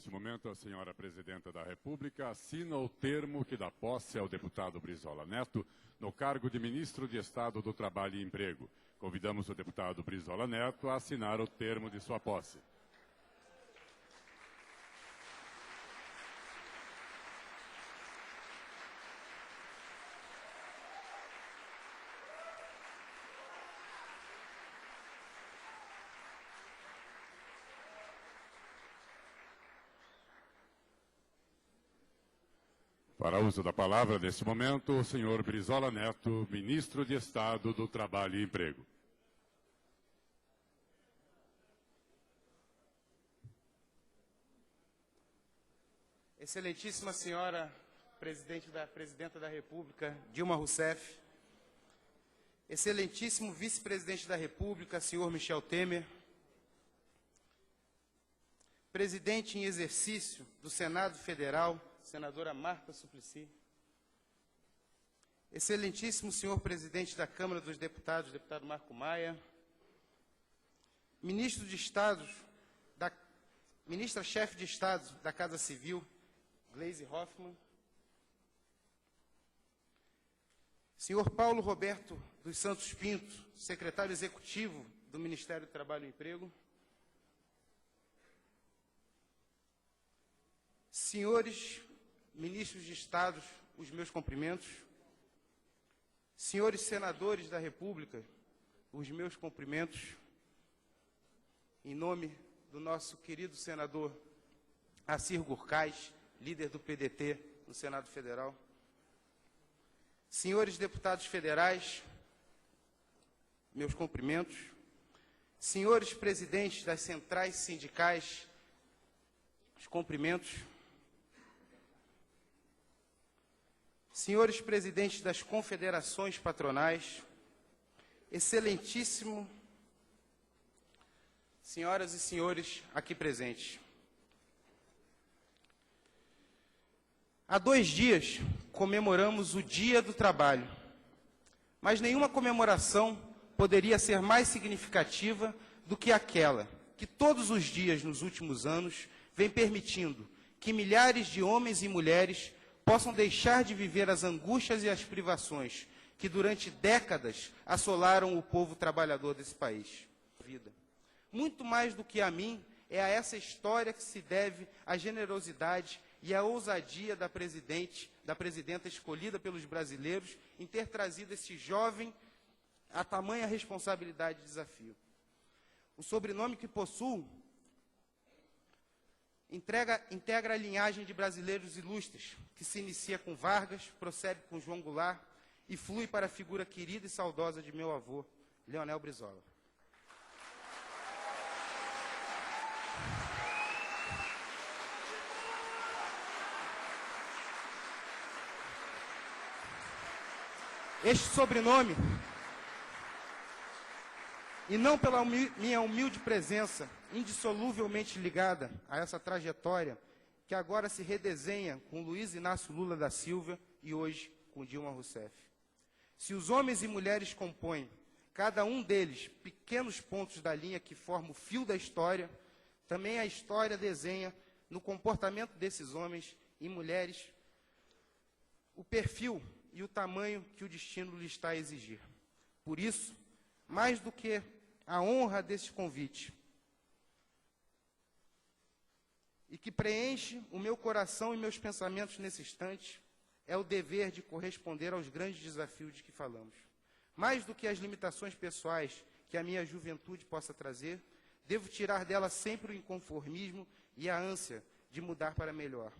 Neste momento, a senhora Presidenta da República assina o termo que dá posse ao deputado Brizola Neto no cargo de Ministro de Estado do Trabalho e Emprego. Convidamos o deputado Brizola Neto a assinar o termo de sua posse. Para uso da palavra, neste momento, o senhor Brizola Neto, Ministro de Estado do Trabalho e Emprego. Excelentíssima senhora Presidenta da República, Dilma Rousseff, excelentíssimo Vice-Presidente da República, senhor Michel Temer, Presidente em exercício do Senado Federal, senadora Marta Suplicy, excelentíssimo senhor Presidente da Câmara dos Deputados, deputado Marco Maia, Ministro de Estado, Ministra-chefe de Estado da Casa Civil, Gleisi Hoffmann, senhor Paulo Roberto dos Santos Pinto, secretário executivo do Ministério do Trabalho e Emprego, senhores ministros de Estado, os meus cumprimentos, senhores senadores da República, os meus cumprimentos, em nome do nosso querido senador Assir Gurkais, líder do PDT no Senado Federal, senhores deputados federais, meus cumprimentos, senhores presidentes das centrais sindicais, os cumprimentos, senhores presidentes das confederações patronais, excelentíssimo, senhoras e senhores aqui presentes. Há 2 dias comemoramos o Dia do Trabalho, mas nenhuma comemoração poderia ser mais significativa do que aquela que todos os dias nos últimos anos vem permitindo que milhares de homens e mulheres possam deixar de viver as angústias e as privações que durante décadas assolaram o povo trabalhador desse país. Muito mais do que a mim, é a essa história que se deve a generosidade e a ousadia da presidenta escolhida pelos brasileiros em ter trazido esse jovem a tamanha responsabilidade e desafio. O sobrenome que possuo integra a linhagem de brasileiros ilustres, que se inicia com Vargas, prossegue com João Goulart e flui para a figura querida e saudosa de meu avô, Leonel Brizola. Este sobrenome, e não pela minha humilde presença, indissoluvelmente ligada a essa trajetória, que agora se redesenha com Luiz Inácio Lula da Silva e hoje com Dilma Rousseff. Se os homens e mulheres compõem, cada um deles, pequenos pontos da linha que formam o fio da história, também a história desenha, no comportamento desses homens e mulheres, o perfil e o tamanho que o destino lhe está a exigir. Por isso, mais do que a honra desse convite, e que preenche o meu coração e meus pensamentos nesse instante, é o dever de corresponder aos grandes desafios de que falamos. Mais do que as limitações pessoais que a minha juventude possa trazer, devo tirar dela sempre o inconformismo e a ânsia de mudar para melhor.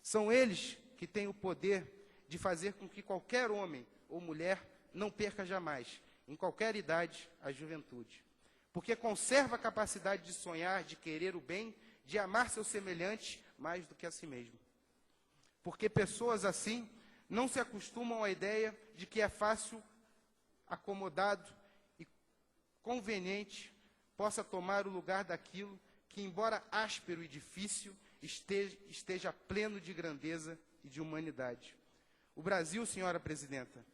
São eles que têm o poder de fazer com que qualquer homem ou mulher não perca jamais, em qualquer idade, a juventude. Porque conserva a capacidade de sonhar, de querer o bem, de amar seu semelhante mais do que a si mesmo. Porque pessoas assim não se acostumam à ideia de que é fácil, acomodado e conveniente possa tomar o lugar daquilo que, embora áspero e difícil, esteja pleno de grandeza e de humanidade. O Brasil, senhora Presidenta,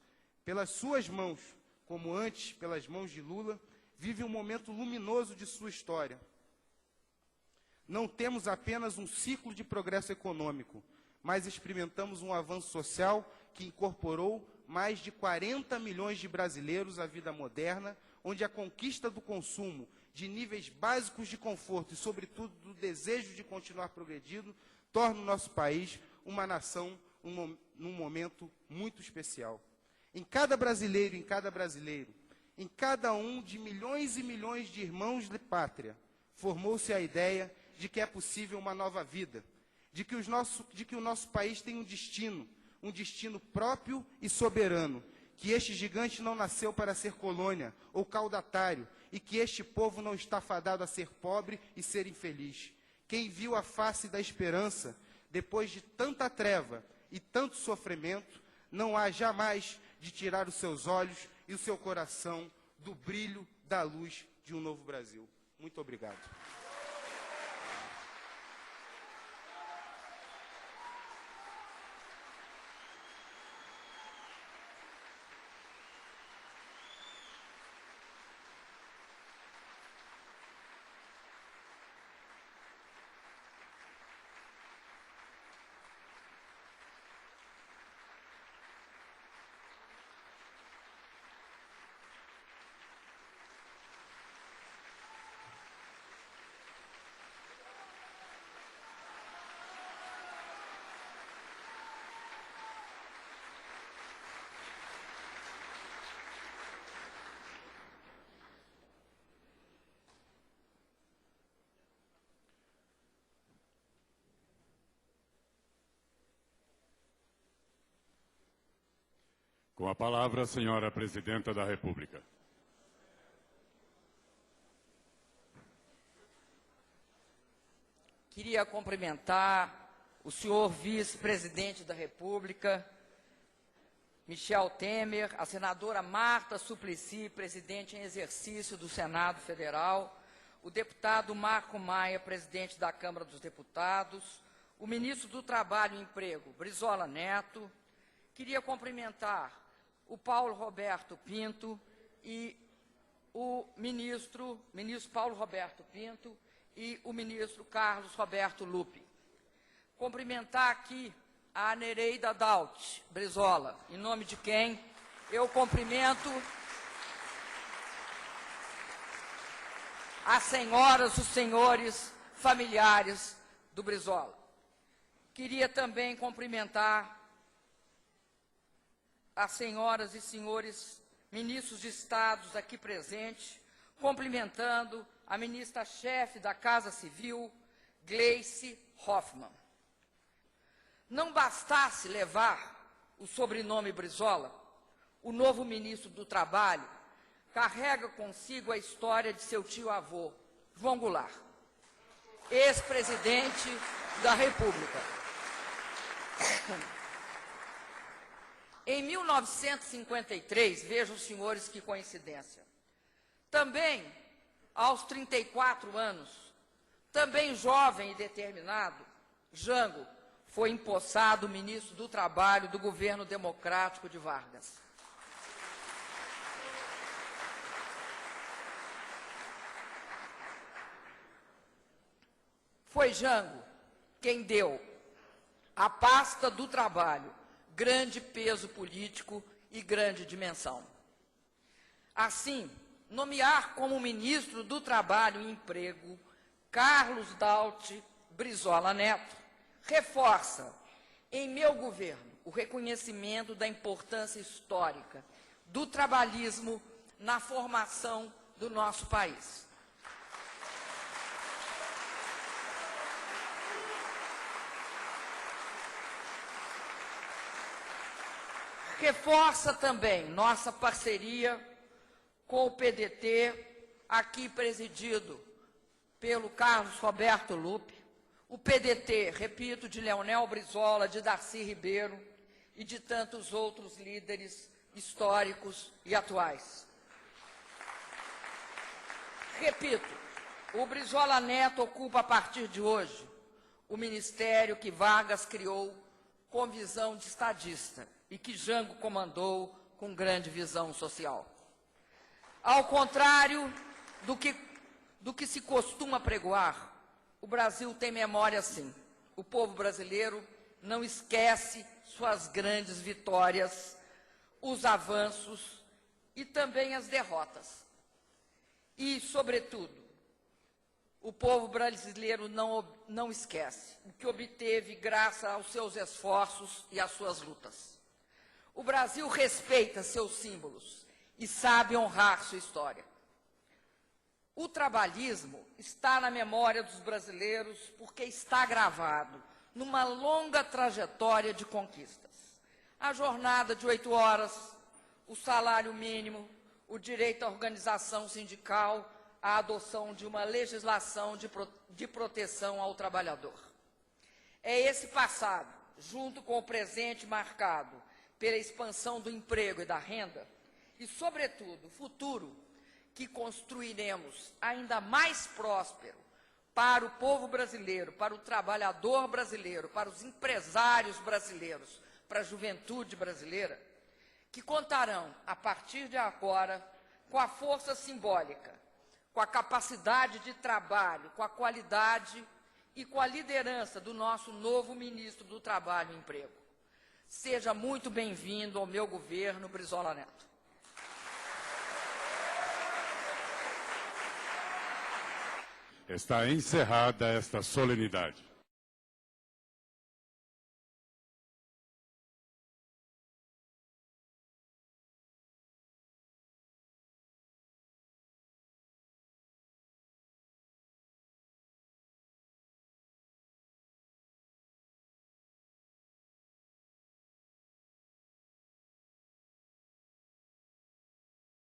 pelas suas mãos, como antes pelas mãos de Lula, vive um momento luminoso de sua história. Não temos apenas um ciclo de progresso econômico, mas experimentamos um avanço social que incorporou mais de 40 milhões de brasileiros à vida moderna, onde a conquista do consumo, de níveis básicos de conforto e, sobretudo, do desejo de continuar progredindo, torna o nosso país uma nação num momento muito especial. Em cada brasileiro, em cada um de milhões e milhões de irmãos de pátria, formou-se a ideia de que é possível uma nova vida, de que o nosso país tem um destino próprio e soberano, que este gigante não nasceu para ser colônia ou caudatário, e que este povo não está fadado a ser pobre e ser infeliz. Quem viu a face da esperança, depois de tanta treva e tanto sofrimento, não há jamais de tirar os seus olhos e o seu coração do brilho da luz de um novo Brasil. Muito obrigado. Com a palavra, a senhora Presidenta da República. Queria cumprimentar o senhor vice-presidente da República, Michel Temer, a senadora Marta Suplicy, presidente em exercício do Senado Federal, o deputado Marco Maia, presidente da Câmara dos Deputados, o ministro do Trabalho e Emprego, Brizola Neto. Queria cumprimentar o Paulo Roberto Pinto e o ministro Paulo Roberto Pinto e o ministro Carlos Roberto Lupi. Cumprimentar aqui a Nereida Daut Brizola, em nome de quem eu cumprimento as senhoras, os senhores familiares do Brizola. Queria também cumprimentar as senhoras e senhores ministros de Estados aqui presentes, cumprimentando a ministra-chefe da Casa Civil, Gleice Hoffmann. Não bastasse levar o sobrenome Brizola, o novo ministro do Trabalho carrega consigo a história de seu tio-avô, João Goulart, ex-presidente da República. Em 1953, vejam, senhores, que coincidência, também aos 34 anos, também jovem e determinado, Jango foi empossado ministro do Trabalho do governo democrático de Vargas. Foi Jango quem deu à pasta do trabalho grande peso político e grande dimensão. Assim, nomear como ministro do Trabalho e Emprego Carlos Daut Brizola Neto reforça, em meu governo, o reconhecimento da importância histórica do trabalhismo na formação do nosso país. Reforça também nossa parceria com o PDT, aqui presidido pelo Carlos Roberto Lupi, o PDT, repito, de Leonel Brizola, de Darcy Ribeiro e de tantos outros líderes históricos e atuais. Repito, o Brizola Neto ocupa a partir de hoje o ministério que Vargas criou com visão de estadista e que Jango comandou com grande visão social. Ao contrário do que se costuma pregoar, O Brasil tem memória, sim. O povo brasileiro não esquece suas grandes vitórias, os avanços e também as derrotas. E, sobretudo, o povo brasileiro não esquece o que obteve graças aos seus esforços e às suas lutas. O Brasil respeita seus símbolos e sabe honrar sua história. O trabalhismo está na memória dos brasileiros porque está gravado numa longa trajetória de conquistas. A jornada de 8 horas, o salário mínimo, o direito à organização sindical, a adoção de uma legislação de proteção ao trabalhador. É esse passado, junto com o presente marcado pela expansão do emprego e da renda, e, sobretudo, o futuro, que construiremos ainda mais próspero para o povo brasileiro, para o trabalhador brasileiro, para os empresários brasileiros, para a juventude brasileira, que contarão, a partir de agora, com a força simbólica, com a capacidade de trabalho, com a qualidade e com a liderança do nosso novo ministro do Trabalho e Emprego. Seja muito bem-vindo ao meu governo, Brizola Neto. Está encerrada esta solenidade.